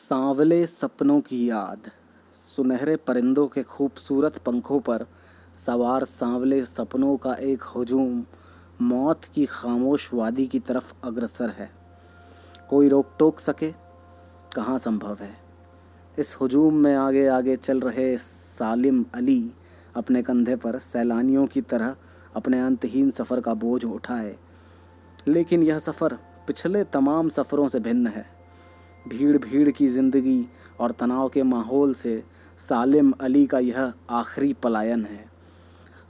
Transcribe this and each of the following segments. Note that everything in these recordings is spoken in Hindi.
सांवले सपनों की याद। सुनहरे परिंदों के खूबसूरत पंखों पर सवार सांवले सपनों का एक हुजूम मौत की खामोश वादी की तरफ अग्रसर है। कोई रोक टोक सके? कहाँ संभव है। इस हुजूम में आगे आगे चल रहे सालिम अली अपने कंधे पर सैलानियों की तरह अपने अंतहीन सफ़र का बोझ उठाए। लेकिन यह सफ़र पिछले तमाम सफ़रों से भिन्न है। भीड़ भीड़ की ज़िंदगी और तनाव के माहौल से सालिम अली का यह आखिरी पलायन है।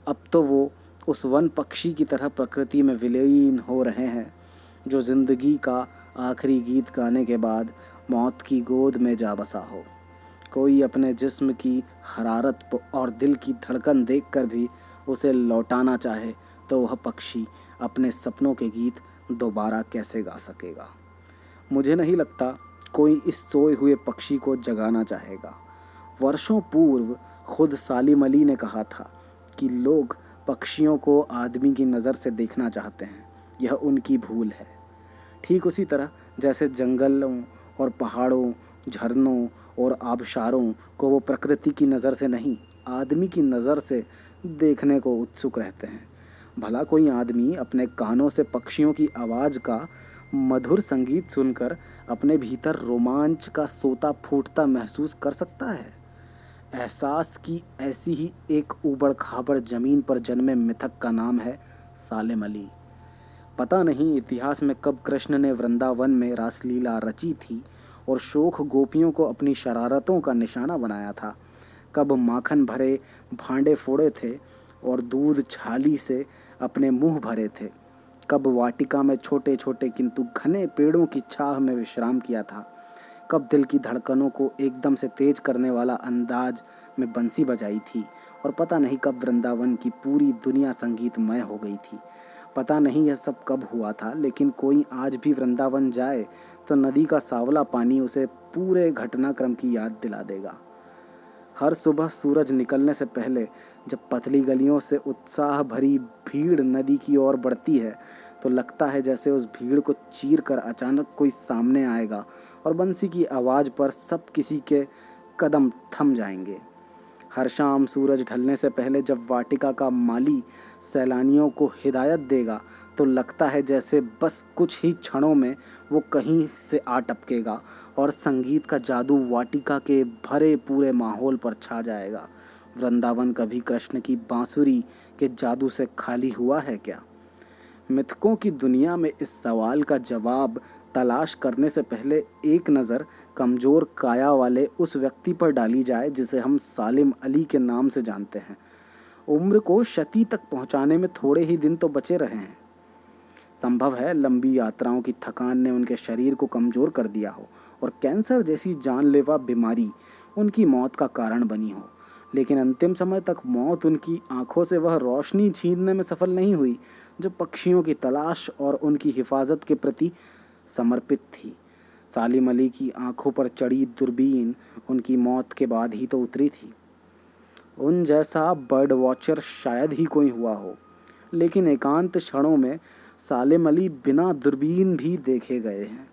अब तो वो उस वन पक्षी की तरह प्रकृति में विलीन हो रहे हैं जो ज़िंदगी का आखिरी गीत गाने के बाद मौत की गोद में जा बसा हो। कोई अपने जिस्म की हरारत और दिल की धड़कन देखकर भी उसे लौटाना चाहे तो वह पक्षी अपने सपनों के गीत दोबारा कैसे गा सकेगा। मुझे नहीं लगता कोई इस सोए हुए पक्षी को जगाना चाहेगा। वर्षों पूर्व खुद सालिम अली ने कहा था कि लोग पक्षियों को आदमी की नज़र से देखना चाहते हैं, यह उनकी भूल है। ठीक उसी तरह जैसे जंगलों और पहाड़ों, झरनों और आबशारों को वो प्रकृति की नज़र से नहीं, आदमी की नज़र से देखने को उत्सुक रहते हैं। भला कोई आदमी अपने कानों से पक्षियों की आवाज़ का मधुर संगीत सुनकर अपने भीतर रोमांच का सोता फूटता महसूस कर सकता है? एहसास की ऐसी ही एक ऊबड़ खाबड़ ज़मीन पर जन्मे मिथक का नाम है सालिम अली। पता नहीं इतिहास में कब कृष्ण ने वृंदावन में रासलीला रची थी और शोख गोपियों को अपनी शरारतों का निशाना बनाया था। कब माखन भरे भांडे फोड़े थे और दूध छाली से अपने मुंह भरे थे। कब वाटिका में छोटे छोटे किंतु घने पेड़ों की छाह में विश्राम किया था। कब दिल की धड़कनों को एकदम से तेज करने वाला अंदाज में बंसी बजाई थी। और पता नहीं कब वृंदावन की पूरी दुनिया संगीतमय हो गई थी। पता नहीं यह सब कब हुआ था, लेकिन कोई आज भी वृंदावन जाए तो नदी का सांवला पानी उसे पूरे घटनाक्रम की याद दिला देगा। हर सुबह सूरज निकलने से पहले जब पतली गलियों से उत्साह भरी भीड़ नदी की ओर बढ़ती है तो लगता है जैसे उस भीड़ को चीर कर अचानक कोई सामने आएगा और बंसी की आवाज़ पर सब किसी के कदम थम जाएंगे। हर शाम सूरज ढलने से पहले जब वाटिका का माली सैलानियों को हिदायत देगा तो लगता है जैसे बस कुछ ही क्षणों में वो कहीं से आ टपकेगा और संगीत का जादू वाटिका के भरे पूरे माहौल पर छा जाएगा। वृंदावन कभी कृष्ण की बांसुरी के जादू से खाली हुआ है क्या? मिथकों की दुनिया में इस सवाल का जवाब तलाश करने से पहले एक नज़र कमज़ोर काया वाले उस व्यक्ति पर डाली जाए जिसे हम सालिम अली के नाम से जानते हैं। उम्र को शती तक पहुंचाने में थोड़े ही दिन तो बचे रहे हैं। संभव है लंबी यात्राओं की थकान ने उनके शरीर को कमज़ोर कर दिया हो और कैंसर जैसी जानलेवा बीमारी उनकी मौत का कारण बनी हो, लेकिन अंतिम समय तक मौत उनकी आंखों से वह रोशनी छीनने में सफल नहीं हुई जो पक्षियों की तलाश और उनकी हिफाजत के प्रति समर्पित थी। सालिम अली की आंखों पर चढ़ी दूरबीन उनकी मौत के बाद ही तो उतरी थी। उन जैसा बर्ड वॉचर शायद ही कोई हुआ हो, लेकिन एकांत क्षणों में सालिम अली बिना दूरबीन भी देखे गए हैं।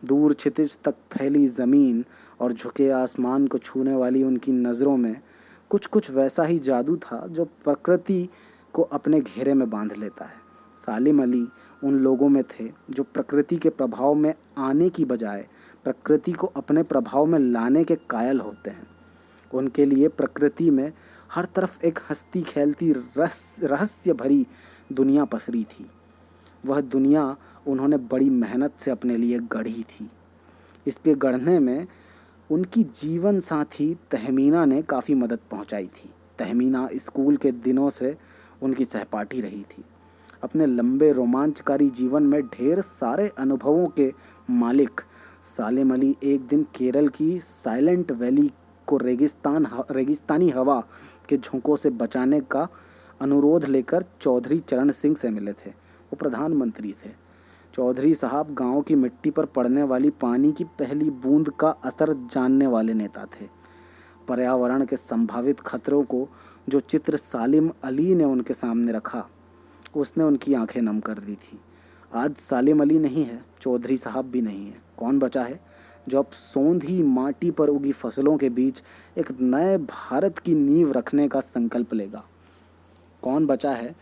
दूर क्षितिज तक फैली ज़मीन और झुके आसमान को छूने वाली उनकी नज़रों में कुछ कुछ वैसा ही जादू था जो प्रकृति को अपने घेरे में बांध लेता है। सालिम अली उन लोगों में थे जो प्रकृति के प्रभाव में आने की बजाय प्रकृति को अपने प्रभाव में लाने के कायल होते हैं। उनके लिए प्रकृति में हर तरफ एक हंसती खेलती रहस्य भरी दुनिया पसरी थी। वह दुनिया उन्होंने बड़ी मेहनत से अपने लिए गढ़ी थी। इसके गढ़ने में उनकी जीवन साथी तहमीना ने काफ़ी मदद पहुंचाई थी। तहमीना स्कूल के दिनों से उनकी सहपाठी रही थी। अपने लंबे रोमांचकारी जीवन में ढेर सारे अनुभवों के मालिक सालिम अली एक दिन केरल की साइलेंट वैली को रेगिस्तानी हवा के झोंकों से बचाने का अनुरोध लेकर चौधरी चरण सिंह से मिले थे। वो प्रधानमंत्री थे। चौधरी साहब गांव की मिट्टी पर पड़ने वाली पानी की पहली बूंद का असर जानने वाले नेता थे। पर्यावरण के संभावित खतरों को जो चित्र सालिम अली ने उनके सामने रखा उसने उनकी आंखें नम कर दी थी। आज सालिम अली नहीं है, चौधरी साहब भी नहीं है। कौन बचा है? जो अब सोंधी माटी पर उगी फसलों के बीच एक नए भारत की नींव रखने का संकल्प लेगा? कौन बचा है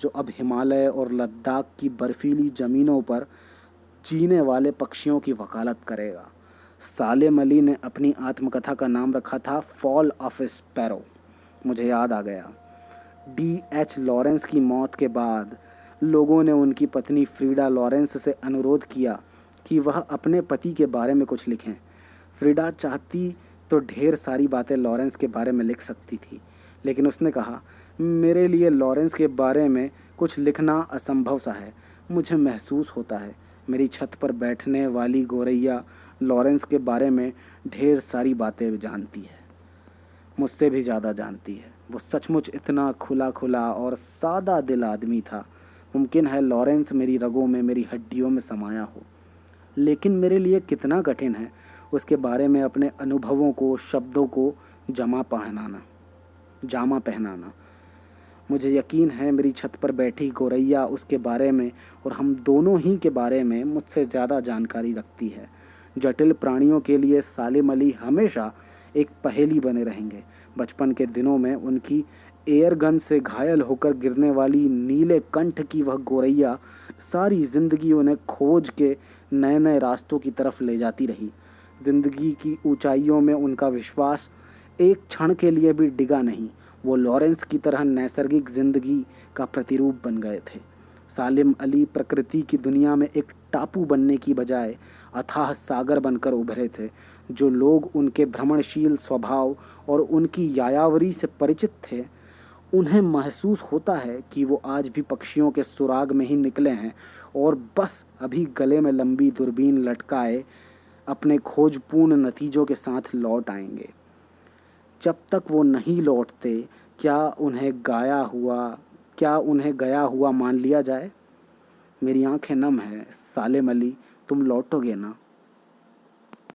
जो अब हिमालय और लद्दाख की बर्फीली ज़मीनों पर जीने वाले पक्षियों की वकालत करेगा? सालेम अली ने अपनी आत्मकथा का नाम रखा था फॉल ऑफ ए स्पैरो। मुझे याद आ गया, D.H. लॉरेंस की मौत के बाद लोगों ने उनकी पत्नी फ्रीडा लॉरेंस से अनुरोध किया कि वह अपने पति के बारे में कुछ लिखें। फ्रीडा चाहती तो ढेर सारी बातें लॉरेंस के बारे में लिख सकती थी, लेकिन उसने कहा, मेरे लिए लॉरेंस के बारे में कुछ लिखना असंभव सा है। मुझे महसूस होता है मेरी छत पर बैठने वाली गोरैया लॉरेंस के बारे में ढेर सारी बातें जानती है, मुझसे भी ज़्यादा जानती है। वो सचमुच इतना खुला खुला और सादा दिल आदमी था। मुमकिन है लॉरेंस मेरी रगों में, मेरी हड्डियों में समाया हो, लेकिन मेरे लिए कितना कठिन है उसके बारे में अपने अनुभवों को, शब्दों को जामा पहनाना। मुझे यकीन है मेरी छत पर बैठी गोरैया उसके बारे में और हम दोनों ही के बारे में मुझसे ज़्यादा जानकारी रखती है। जटिल प्राणियों के लिए सालिम अली हमेशा एक पहेली बने रहेंगे। बचपन के दिनों में उनकी एयर गन से घायल होकर गिरने वाली नीले कंठ की वह गोरैया सारी ज़िंदगी उन्हें खोज के नए नए रास्तों की तरफ ले जाती रही। ज़िंदगी की ऊंचाइयों में उनका विश्वास एक क्षण के लिए भी डिगा नहीं। वो लॉरेंस की तरह नैसर्गिक ज़िंदगी का प्रतिरूप बन गए थे। सालिम अली प्रकृति की दुनिया में एक टापू बनने की बजाय अथाह सागर बनकर उभरे थे। जो लोग उनके भ्रमणशील स्वभाव और उनकी यायावरी से परिचित थे, उन्हें महसूस होता है कि वो आज भी पक्षियों के सुराग में ही निकले हैं और बस अभी गले में लंबी दूरबीन लटकाए अपने खोजपूर्ण नतीजों के साथ लौट आएंगे। जब तक वो नहीं लौटते, क्या उन्हें गया हुआ मान लिया जाए? मेरी आंखें नम हैं। सालिम अली, तुम लौटोगे ना?